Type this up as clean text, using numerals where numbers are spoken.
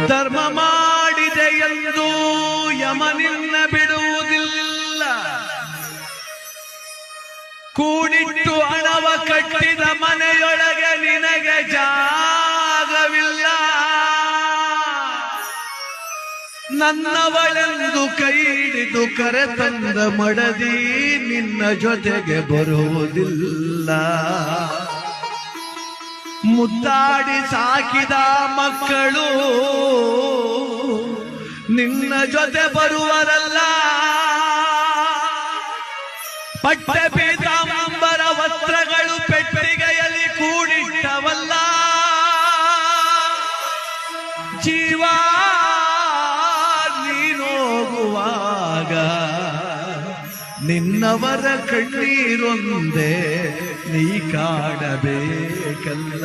ಧರ್ಮ ಮಾಡಿದೆ ಎಂದು ಯಮನಿನ್ನ ಬಿಡುವುದಿಲ್ಲ. ಕೂಡಿಟ್ಟು ಹಣವ ಕಟ್ಟಿದ ಮನೆಯೊಳಗೆ ನಿನಗೆ ಜಾಗವಿಲ್ಲ. ನನ್ನವಳೆಂದು ಕೈ ಹಿಡಿದು ಕರೆತಂದ ಮಡದಿ ನಿನ್ನ ಜೊತೆಗೆ ಬರುವುದಿಲ್ಲ. ಮುದ್ದಾಡಿ ಸಾಕಿದ ಮಕ್ಕಳು ನಿನ್ನ ಜೊತೆ ಬರುವರಲ್ಲ. ಪಟ್ಟೆ ಪೀತಾಂಬರ ವಸ್ತ್ರಗಳು ಪೆಟ್ಟಿಗೆಯಲ್ಲಿ ಕೂಡಿಟ್ಟವಲ್ಲ. ಜೀವ ನೀನೋಗುವಾಗ ನಿನ್ನವರ ಕಣ್ಣೀರೊಂದೇ ನೀ ಕಾಡಬೇಕಲ್ಲ.